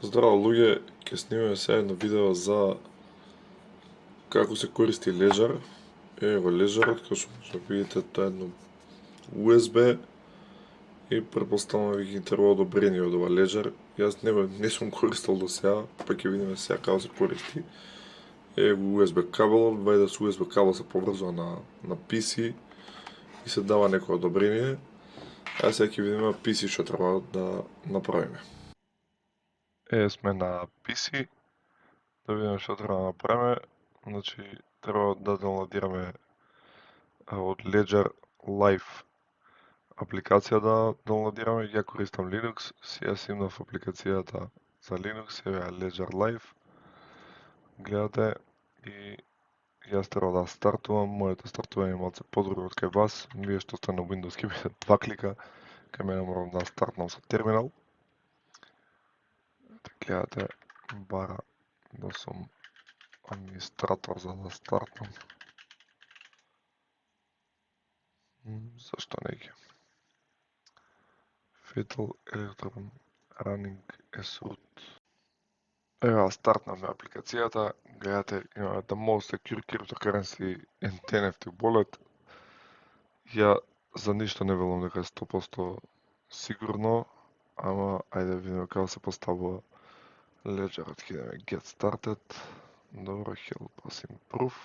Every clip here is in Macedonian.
Здраво луѓе, ќе снимиме сега едно видео за како се користи леџер. Ево леџерот, како што може да видите, тоа е едно USB и претпоставувам ви ги треба одобрение од ова леџер. Јас не сум користел до сега, па ќе видиме сега како се користи. Ево USB кабелот, вајде со USB кабел се поврзува на PC и се дава некое одобрение. А сега ќе видиме PC што треба да направиме. Сме на PC, да видиме што треба да направиме. Значи, треба да доwnloadираме од Ledger Live апликација да доwnloadираме. Ја користам Linux, сега си имав апликацијата за Linux, сега е Ledger Live. Гледате и јас треба да стартувам, моето стартување е малце подобро од кај вас. Вие што сте на Windows ќе биде 2 клика, кај мене морам да стартнам со терминал. Гледате, бара да сум администратор за да стартнам. Зашто не ќе? Fatal Electron Running as root. Ева, стартнавме апликацијата. Гледате, имаме the most secure cryptocurrency in NFT wallet. Ја за ништо не велам дека е 100% сигурно, ама ајде видиме како се поставува леџерот. Ќе идеме get started. Добро, help us improve.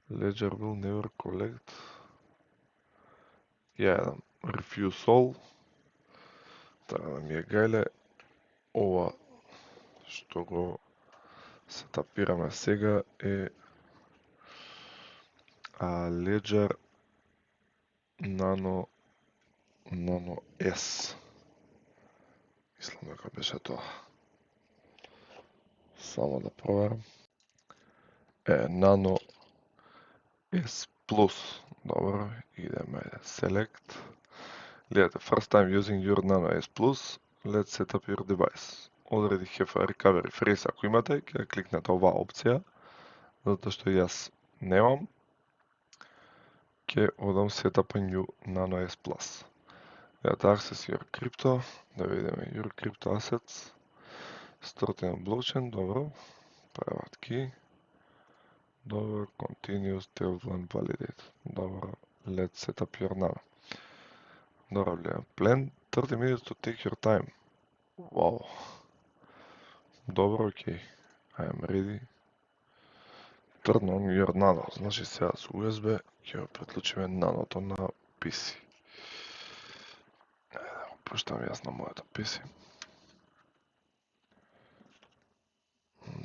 Ledger will never collect. Ја едам refuse all. Треба да ми е гајле ова што го сетапираме сега е Ledger Nano S. Мислам дека беше тоа. Само да проверам. Nano S Plus. Добро, идеме select. Гледате, first time using your Nano S Plus. Let's set up your device. Already have a recovery phrase ако имате, ќе кликнете оваа опција, затоа што јас немам. Ќе одам set up a new Nano S Plus. Гледате, access your crypto, да видиме your crypto assets. Stored in blockchain, добро. Private key. Добро, continue, still plan validate. Добро, let's set up your Nano. Добро, гледам. Plan 30 minutes to take your time. Wow. Добро, окей. I am ready. Turn on your Nano. Значи сега с USB ќе го приклучиме наното на PC. Да го пуштам јас на моето PC.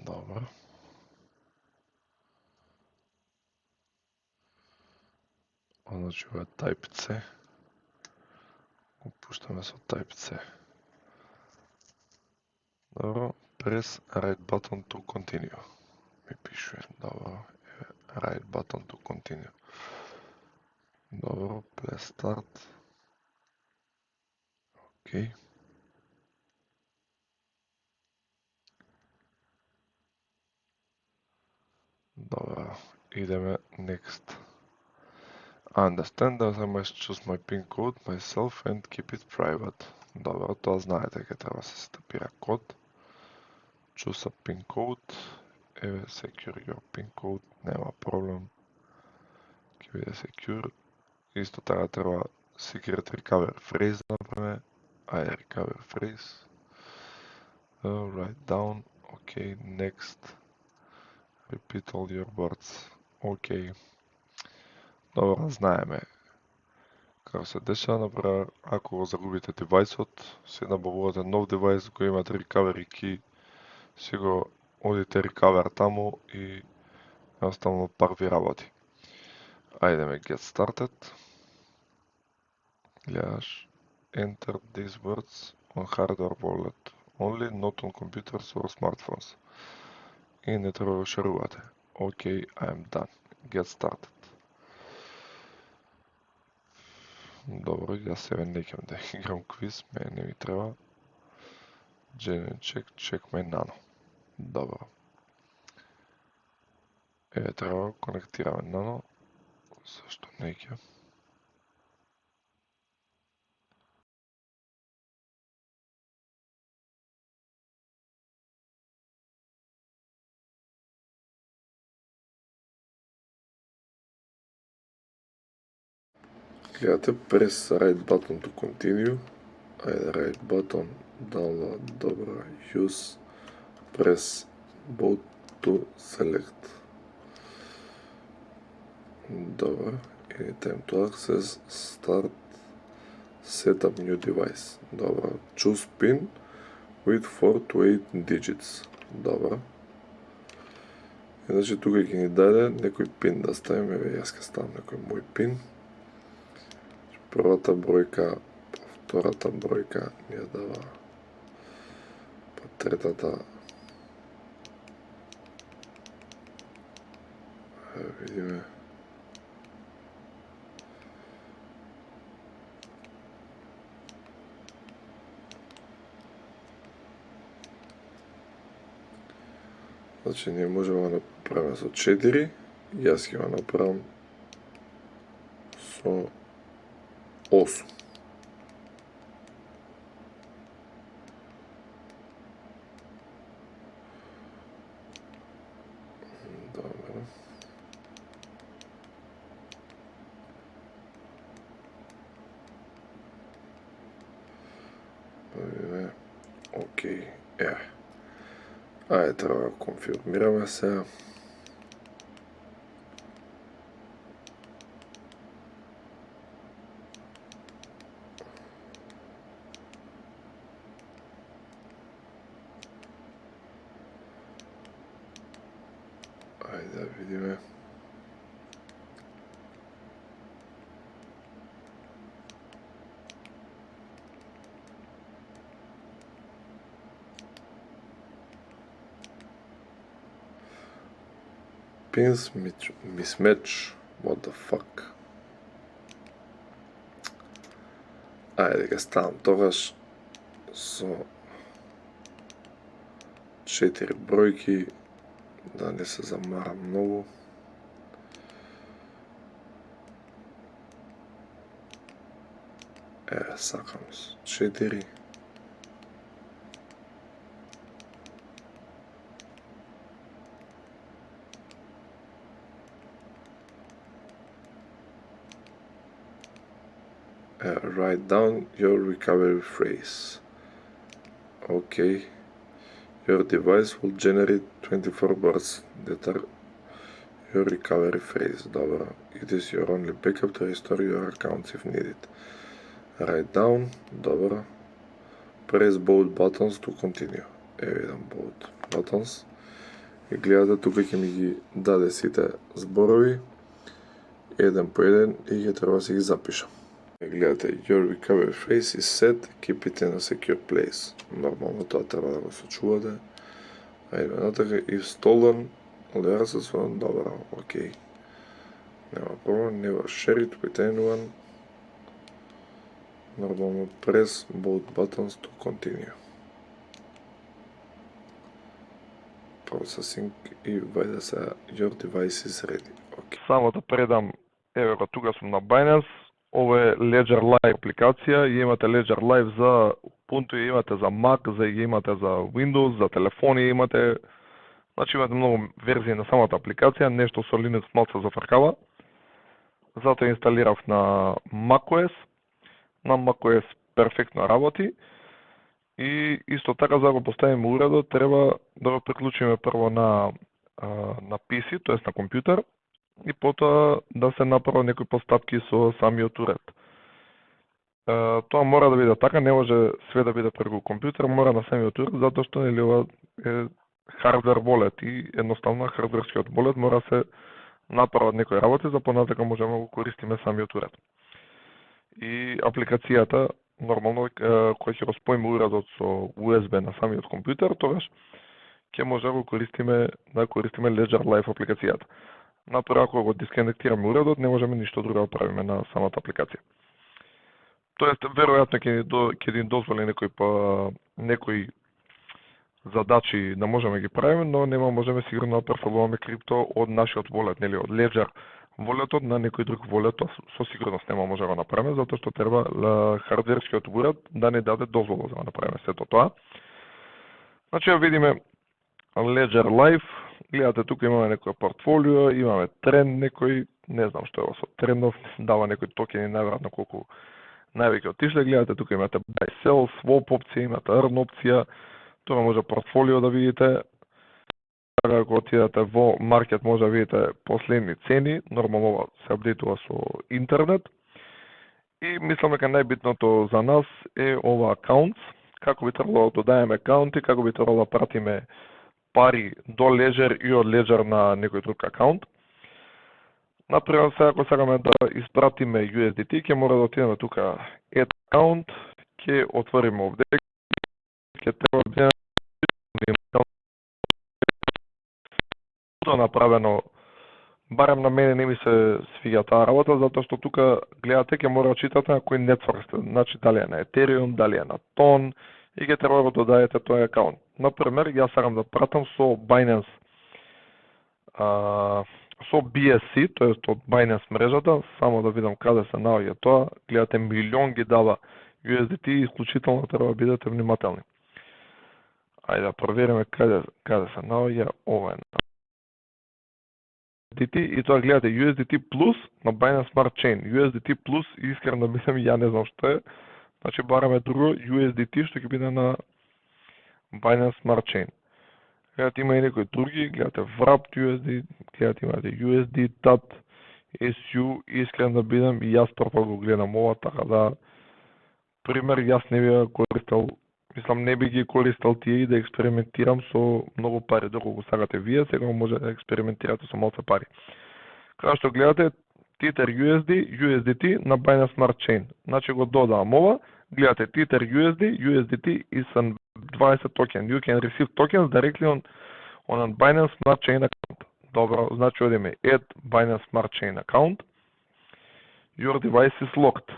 Добро. Значи ова е Type C. Го пуштаме со Type C. Добро. Press right button to continue. Ми пишува. Добро. Right button to continue. Добро. Press start. Окей. Добро. Идеме next. I understand that I must choose my PIN code myself and keep it private. Добро, тоа знаете, ќе треба се сетапира код. Choose a PIN code. Еве, secure your PIN code, нема проблем. Ќе биде secure. Исто така треба secret recovery phrase да направиме. Ајде, recovery phrase. Write down. Okay, next. Repeat all your words. Okay. Добро, знаеме како се дешава, например, ако го загубите девајсот, се набавувате нов девајс, кој имате recovery key, си го одите recover таму и jednostavно пак ви работи. Ајдеме get started. Гледаш, enter these words on hardware wallet only, not on computers or smartphones. И не треба да шарувате. Okay, I am done. Get started. Добро, јас себе не ќе да играм квиз, мене не ми треба. Genuine check my Nano. Добро. Еве, треба да конектираме Nano. Зашто не ќе? Гледате, press right button to continue. Ајде, right button, download, добро, use, press both to select. Добро, anytime to access, start, setup new device. Добро, choose pin with 4 to 8 digits. Добро. Значи тука ќе ни даде некој пин да ставиме, јас ќе ставам некој мој пин. Првата бројка, втората бројка ни ја дава, па третата, видиме. Значи, ние можеме да направиме со 4, јас ќе го направам со 8. Добро. Океј, ајде, треба да конфирмираме се. Ајде да видиме. Pins mismatch, what the fuck. Ајде ќе ставам тогаш со 4 бројки, да не се замарам многу. Сакам 4. Write down your recovery phrase. Okay. Your device will generate 24 bars that are your recovery phrase. Добро. It is your only backup to restore your accounts if needed. Write down. Добро. Press both buttons to continue. Видам both buttons. И гледате, тука ќе ми ги даде сите зборови, еден по еден, и ќе треба да си ги запишам. Гледате, your recovery phrase is set, keep it in a secure place. Нормално тоа треба да го сочувате. Ајде натака, if stolen, лера се својан, добро, окей. Нема проблем, never share it with anyone. Нормално, press both buttons to continue. Processing и вајде се, your device is ready. Okay. Само да предам, еве го тука сум на Binance. Ова е Ledger Live апликација, и имате Ledger Live за Ubuntu, и имате за Mac, за имате за Windows, за телефони имате. Значи имате многу верзии на самата апликација, нешто со Linux малку се зафркава. Затоа инсталирав на macOS. На macOS перфектно работи. И исто така за да го поставиме уредот, треба да го приклучиме прво на PC, тоест на компјутер, и потоа да се направи некои постапки со самиот уред. Тоа мора да биде така, не може све да биде преку компјутер, мора на самиот уред, затоа што нели ова е хардвер волет и едноставно хардверскиот волет мора се направат некои работи за понатака можеме да го користиме самиот уред. И апликацијата нормално кој ќе го споиме уредот со USB на самиот компјутер, тогаш ќе може да го користиме Ledger Live апликацијата. Например, ако го дисконектираме уредот, не можеме ништо друго да правиме на самата апликација. Тоест, веројатно ќе ни дозволи некои задачи да можеме ги правиме, но нема можеме сигурно да префрлуваме крипто од нашиот волет, нели од Ledger волетот на некој друг волет, со сигурност нема може да го направиме, затоа што треба хардверскиот уред да ни даде дозвола за да направиме сето тоа. Значи, ја видиме Ledger Live, гледате тука имаме некој портфолио, имаме тренд некој, не знам што е со трендов, дава некои токени, најверојатно колку највеќе отишле, гледате, тука имате buy sell, swap опција, имате earn опција, тоа може портфолио да видите. Ако отидете во маркет може да видите последни цени, нормално ова се апдейтува со интернет. И мислам дека најбитното за нас е ова акаунт, како би требало да додаеме акаунти, како би требало да пратиме пари до Ledger и од Ledger на некој друг акаунт. Например, сега ако сакаме да испратиме USDT, ќе мора да отидеме тука Add Account, ќе отвориме овде, ќе треба да направено, барем на мене не ми се свиѓа таа работа, затоа што тука гледате ќе мора да читате на кој нетворк сте, значи дали е на Ethereum, дали е на TON и ќе треба да додаете тој акаунт. Например, јас сакам да пратам со Binance, со BSC, тоест од Binance мрежата, само да видам каде се наоѓа тоа, гледате милион ги дава USDT и исклучително треба да бидете внимателни. Ајде да провериме каде се наоѓа ова е USDT и тоа гледате USDT Plus на Binance Smart Chain. USDT Plus, искрено да мислам, ја не знам што е. Значи бараме друго USDT што ќе биде на Binance Smart Chain. Гледате има и некои други, гледате Wrapped USD, гледате имате USD, TAT, SU, искрено да бидам и јас прво го гледам ова, така да пример јас не би користел, мислам не би ги користел тие и да експериментирам со многу пари, доколку сакате вие, сега може да експериментирате со малку пари. Како што гледате Tether USD, USDT на Binance Smart Chain. Значи го додавам ова, гледате Tether USD, USDT и са 20 токен. You can receive tokens directly on an Binance Smart Chain account. Добро, значи одиме Add Binance Smart Chain account. Your device is locked.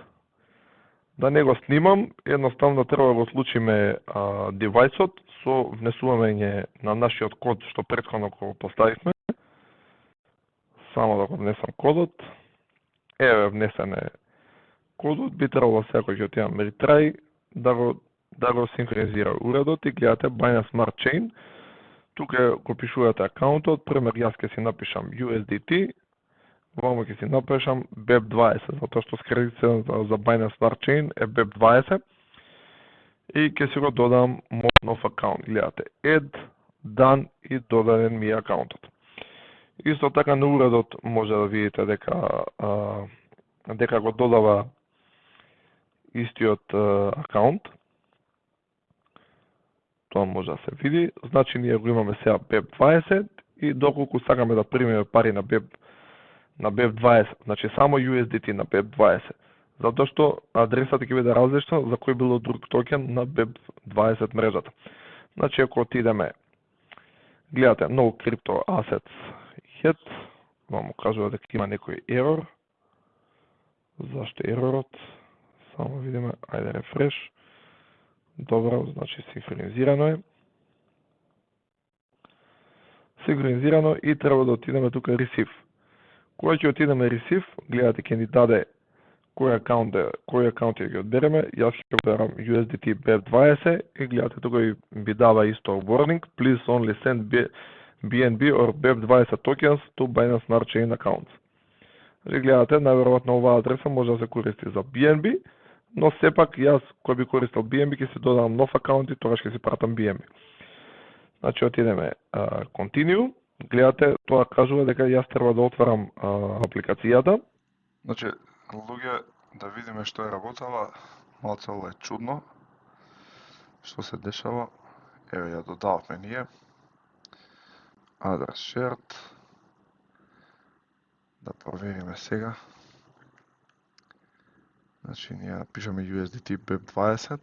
Да не го снимам, едноставно треба да го случиме девајсот со внесување на нашиот код што претходно го поставивме. Само да го внесам кодот. Еве внесен е кодот, би требало сега ќе отидам retry да го синхронизира уредот и гледате Binance Smart Chain. Тука го пишувате акаунтот, пример јас ќе си напишам USDT, вамо ќе си напишам BEP20, затоа што скредицата за Binance Smart Chain е BEP20 и ќе си го додам мој нов акаунт. Гледате Add, Done и додаден ми акаунтот. Исто така на уредот може да видите дека го додава истиот акаунт. Тоа може да се види. Значи ние го имаме сега BEP20 и доколку сакаме да примеме пари на BEP20, значи само USDT на BEP20, затоа што адресата ќе биде различна за кој било друг токен на BEP20 мрежата. Значи ако отидеме, гледате No Crypto Assets Yet, вам кажува дека има некој ерор. Зашто еророт? Само видиме, ајде рефреш. Добро, значи синхронизирано е. Синхронизирано и треба да отидеме тука Receive. Кога ќе отидеме Receive, гледате ќе ни даде кој акаунт ќе ги одбереме. Јас ќе одберам USDT BEP20 и гледате тука би дава исто warning. Please only send BNB or BEP20 tokens to Binance Smart Chain accounts. Гледате, најверојатно оваа адреса може да се користи за BNB, но сепак јас кој би користел BNB ќе си додам нов акаунт и тогаш ќе си пратам BNB. Значи отидеме Continue, гледате, тоа кажува дека јас треба да отварам апликацијата. Значи, луѓе, да видиме што е работела, малце ова е чудно. Што се дешава? Еве ја додававме ние. Address shared. Да провериме сега. Значи, ние пишеме USDT BEP20.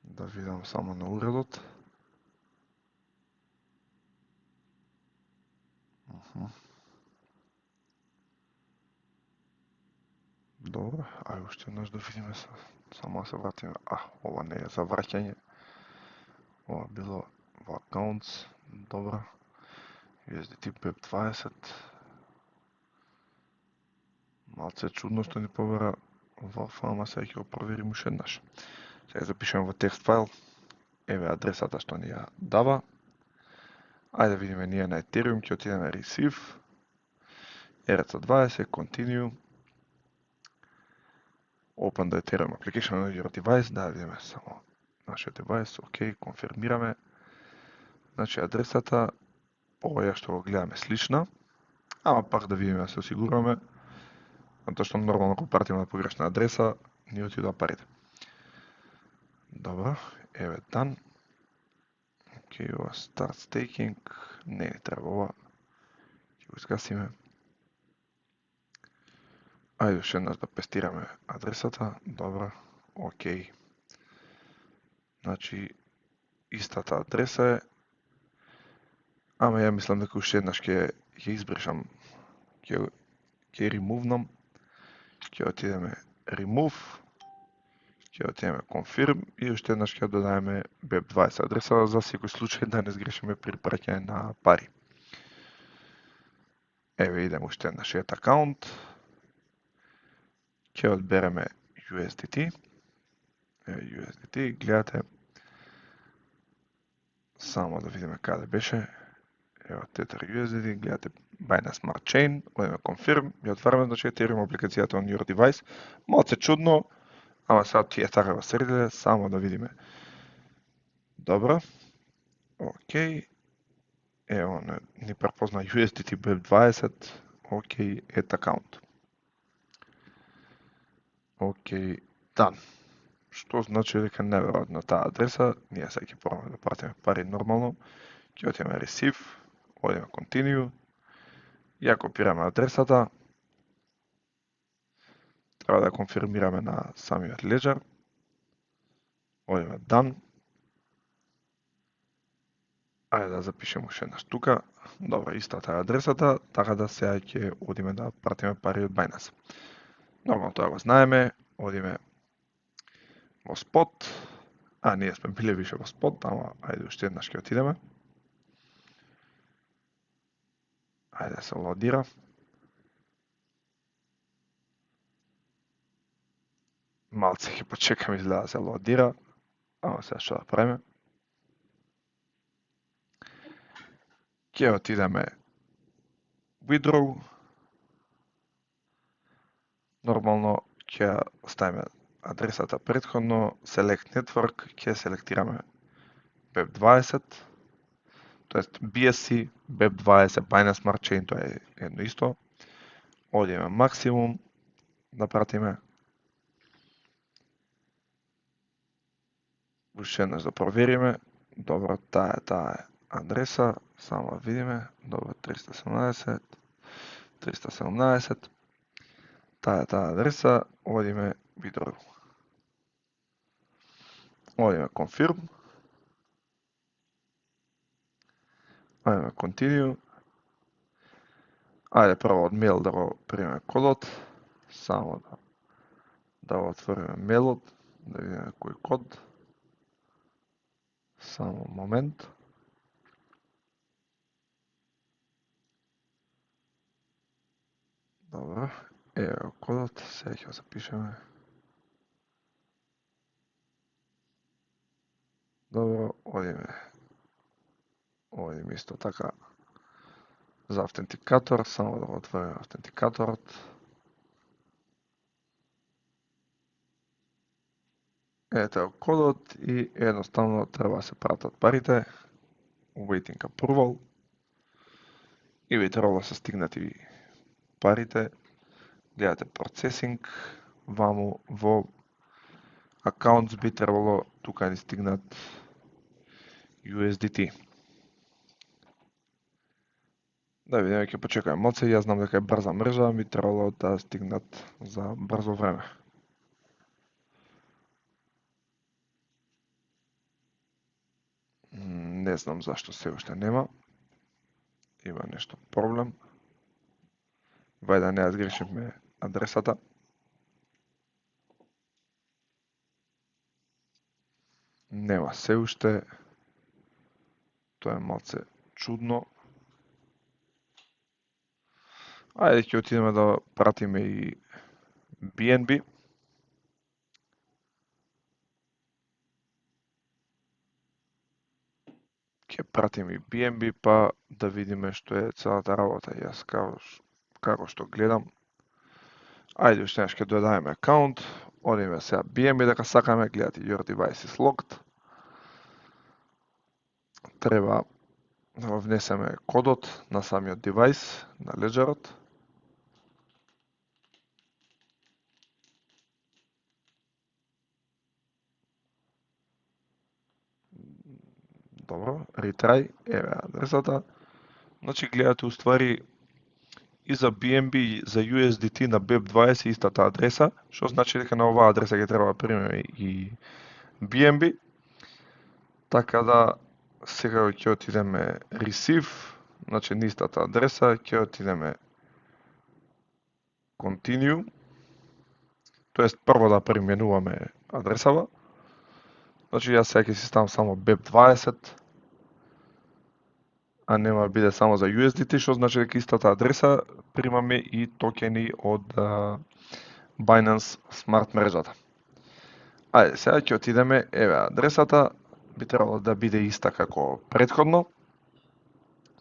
Да видам само на уредот. Добро, ајде уште еднаш да видиме, само да се вратиме. Ова не е за враќање. Ова било во accounts. Добро. USDT BEP20. Малце чудно што ни побара во ама сега ќе го проверим уште еднаш. Сега запишеме во текст файл. Еве адресата што ни ја дава. Ајде да видиме ние на Ethereum, ќе отидеме Receive, ERC20, Continue, Open the Ethereum application on your device, да видиме само нашиот девајс, окей, конфирмираме. Значи адресата, оваа што го гледаме слична, ама пак да видиме, да се осигураме, затоа што нормално ако пратиме на погрешна адреса, ни отидоа парите. Добро, еве дан. Окей, ова Start Staking, не ни треба ова, ќе го изгасиме. Ајде уште еднаш да пестираме адресата, добро, окей. Значи, истата адреса е, ама ја мислам дека уште еднаш ќе избришам, ќе ремувнам, ќе отидеме remove, ќе отидеме confirm и уште еднаш ќе додаеме BEP20 адреса за секој случај да не сгрешиме при праќање на пари. Еве идеме уште еднаш get account, ќе одбереме USDT, USDT, гледате, само да видиме каде беше, ево Tether USDT, гледате Binance Smart Chain, одиме confirm, ја отвараме, значи Ethereum апликацијата on your device, малце чудно, ама сега тие така го средиле, само да видиме. Добро, окей, ево ни препозна USDT BEP20, окей, add account. Окей, дан. Што значи дека неверојатно таа адреса, ние сега ќе пробаме да пратиме пари нормално, ќе отидеме receive, одиме continue, ја копираме адресата, треба да конфирмираме на самиот Ledger, одиме done, ајде да запишеме уште еднаш тука, добро, истата е адресата, така да сега ќе одиме да пратиме пари од Binance. Нормално тоа го знаеме, одиме во спот, ние сме биле више во спот, ама ајде уште еднаш ќе отидеме. Ајде да се лодира. Малце ќе почекам, изгледа да се лодира, ама сега што да правиме. Ќе отидеме withdraw. Нормално ќе ставиме адресата претходно, select network, ќе селектираме BEP20, тоест BSC, BEP20, Binance Smart Chain, тоа е едно исто. Одиме максимум да пратиме. Уште еднаш да провериме. Добро, таа е адреса, само да видиме. Добро, 317, 317. Таа е таа адреса, одиме withdraw. Одиме confirm. Одиме continue. Ајде прво од мејл да го примеме кодот. Само да го отвориме мејлот, да видиме кој код. Само момент. Добро, ево кодот, сега ќе го запишеме. Добро, одиме исто така за автентикатор, само да го отвориме автентикаторот. Ете кодот и едноставно треба да се пратат парите. Waiting approval. И би требало да се стигнати парите. Гледате процесинг. Ваму во accounts би требало тука ни стигнат USDT. Да видиме, ќе почекаме малце, јас знам дека е брза мрежа, би требало да стигнат за брзо време. Не знам зашто се уште нема. Има нешто проблем. Вајде да не ја сгрешивме адресата. Нема се уште. Тоа е малце чудно. Ајде ќе отидеме да пратиме и BNB. Ќе ќе пратим и BNB, па да видиме што е целата работа. Јас како што гледам, ајде уште еднаш ќе додадеме акаунт, одиме сега BNB дека сакаме, гледате your device is locked. Треба да внесеме кодот на самиот девајс, на леџерот. Добро, retry, еве адресата. Значи гледате уствари и за BNB и за USDT на BEP20 истата адреса, што значи дека на оваа адреса ќе треба да примеме и BNB. Така да сега ќе отидеме receive, значи на истата адреса ќе отидеме continue, тоест прво да преименуваме адресава. Значи јас сега ќе си ставам само BEP20, а нема да биде само за USDT, што значи дека истата адреса примаме и токени од Binance Smart мрежата. Ајде, сега ќе отидеме, еве адресата, би требало да биде иста како претходно.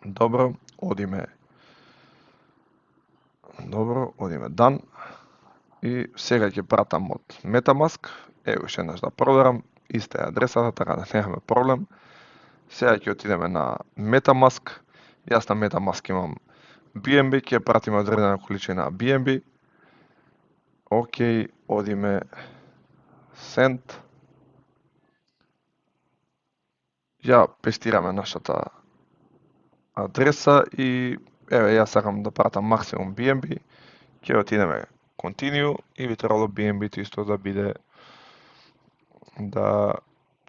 Добро, одиме done. И сега ќе пратам од MetaMask, еве уште еднаш да проверам, иста е адресата, така да немаме проблем. Сега ќе отидеме на MetaMask, јас на MetaMask имам BNB, ќе пратиме одредена количина BNB. Океј, одиме send. Ја пестираме нашата адреса и еве јас сакам да пратам максимум BNB. Ќе отидеме continue и би требало BNB исто да биде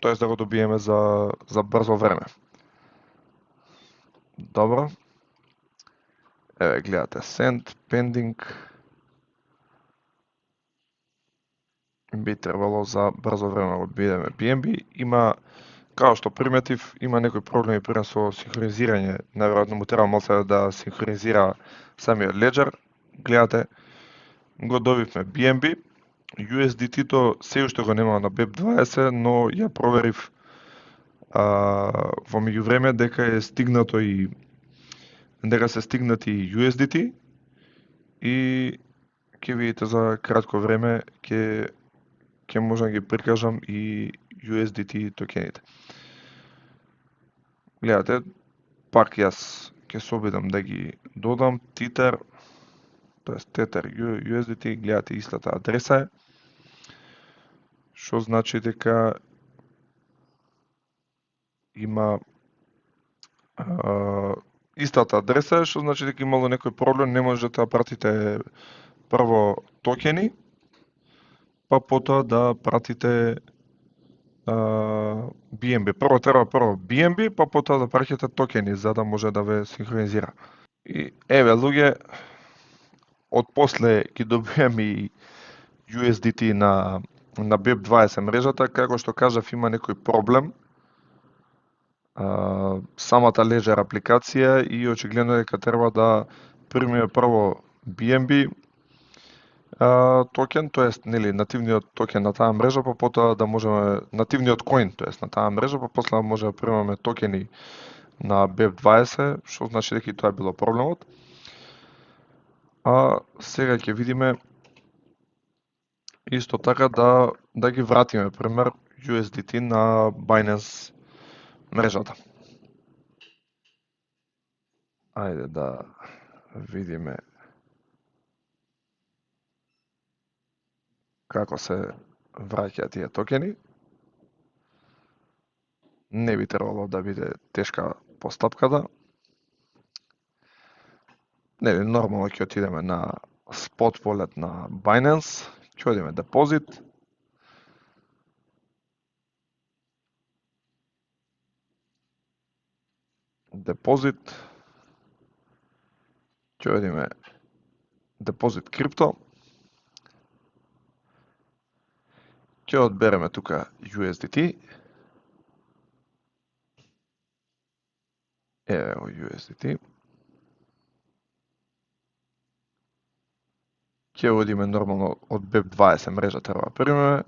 тоест да го добиеме за брзо време. Добро. Еве гледате send, pending. Би требало за брзо време да бидеме BNB. Има, како што приметив, има некои проблеми при со синхронизирање. Наверојатно му треба малце да синхронизира самиот леџер. Гледате, го добивме BNB. USDT-то се уште го нема на BEP20, но ја проверив во меѓувреме дека е стигнато и дека се стигнати и USDT и ќе видите за кратко време ќе можам да ги прикажам и USDT токените. Гледате, пак јас ќе се обидам да ги додам Tether, тоест Tether USDT, гледате истата адреса е, што значи дека има истата адреса, што значи дека имало некој проблем, не можете да пратите прво токени, па потоа да пратите BNB. Прво треба BNB, па потоа да пратите токени, за да може да ве синхронизира. И еве луѓе, од после ги добијам и USDT на BEP20 мрежата, како што кажав, има некој проблем. Самата Ledger апликација и очигледно дека треба да примиме прво BNB токен, тоест нели нативниот токен на таа мрежа, па потоа да можеме нативниот коин, тоест на таа мрежа, па после може да примаме токени на BEP20, што значи дека и тоа е било проблемот. А сега ќе видиме исто така да ги вратиме, пример, USDT на Binance мрежата. Ајде да видиме како се враќаат тие токени. Не би требало да биде тешка постапката. Нели, нормално ќе отидеме на spot wallet на Binance, ќе одиме deposit. Deposit. Ќе одиме deposit крипто. Ќе одбереме тука USDT. Еве го USDT. Ќе одиме нормално од BEP20 мрежа треба да примеме.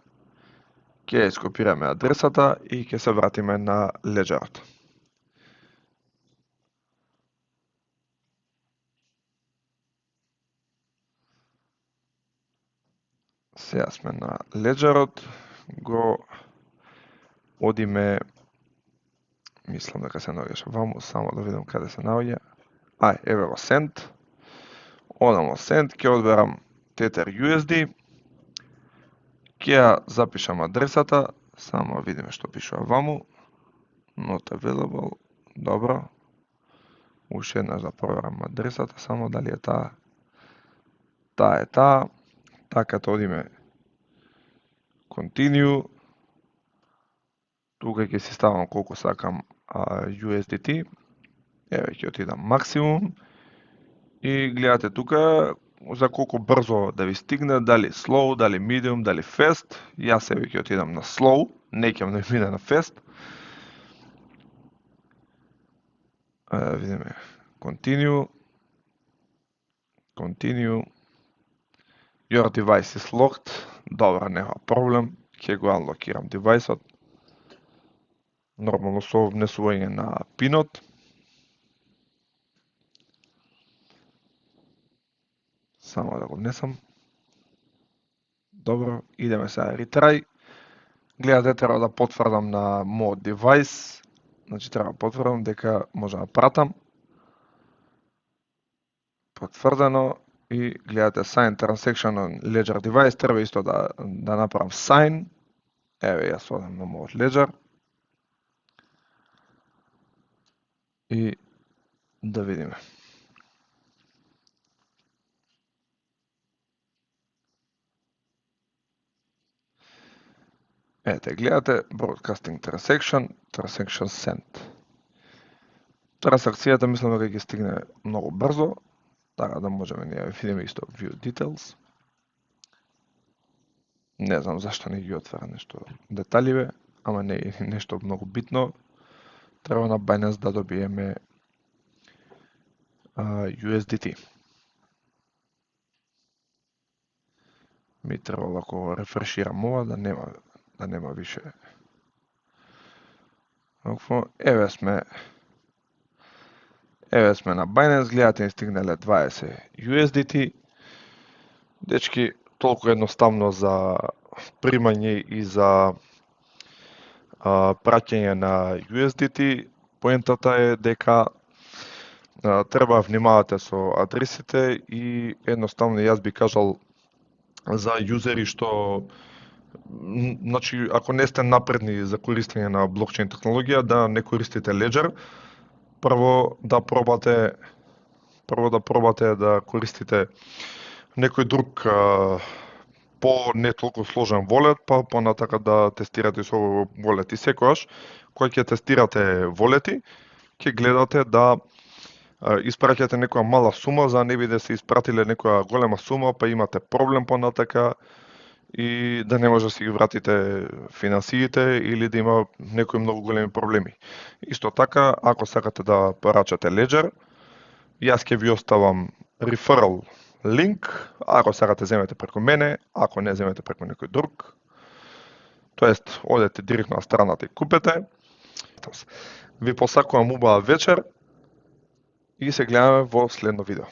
Ќе скопираме адресата и ќе се вратиме на леџерот. Сега сме на Ledgerот, го одиме, мислам дека се наоѓаше ваму, само да видам каде се наоѓа. Еве го Send. Одам во Send, ќе одберам Tether USD, ќе ја запишам адресата, само видиме што пишува ваму. Not available, добро. Уште еднаш да проверам адресата, само дали е таа. Таа е таа. Така одиме Continue. Тука ќе си ставам колку сакам USDT. Еве ќе отидам максимум. И гледате тука за колку брзо да ви стигне, дали slow, дали medium, дали fast. Јас еве ќе отидам на slow, не ќе ми мине на fast. Видиме Continue. Continue. Your device is locked. Добро, нема проблем. Ќе го unlockирам девајсот. Нормално со внесување на пинот. Само да го внесам. Добро, идеме сега retry. Гледате, треба да потврдам на мојот девајс. Значи треба да потврдам дека може да пратам. Потврдено. И гледате sign transaction on Ledger device, треба исто да направам sign. Еве јас одам на мојот Ledger. И да видиме. Ете, гледате broadcasting transaction sent. Трансакцијата мислам дека ќе стигне многу брзо. Така да можеме ние видиме исто view details. Не знам зашто не ги отвара нешто деталиве, ама не е нешто многу битно. Треба на Binance да добиеме USDT. Ми треба ако рефреширам ова да нема више. Еве сме на Binance, гледате ни стигнале 20 USDT. Дечки, толку едноставно за примање и за праќање на USDT. Поентата е дека треба внимавате со адресите и едноставно јас би кажал за јузери што значи ако не сте напредни за користење на блокчейн технологија, да не користите Ledger. Прво да пробате да користите некој друг по не толку сложен волет, па понатака да тестирате со овој волет. И секогаш кога ќе тестирате волети, ќе гледате да испраќате некоја мала сума, за не би да се испратиле некоја голема сума, па имате проблем понатака и да не може да си ги вратите финансиите или да има некои многу големи проблеми. Исто така, ако сакате да порачате Ledger, јас ќе ви оставам referral линк, ако сакате земете преку мене, ако не земете преку некој друг. Тоест, одете директно на страната и купете. Ви посакувам убава вечер и се гледаме во следно видео.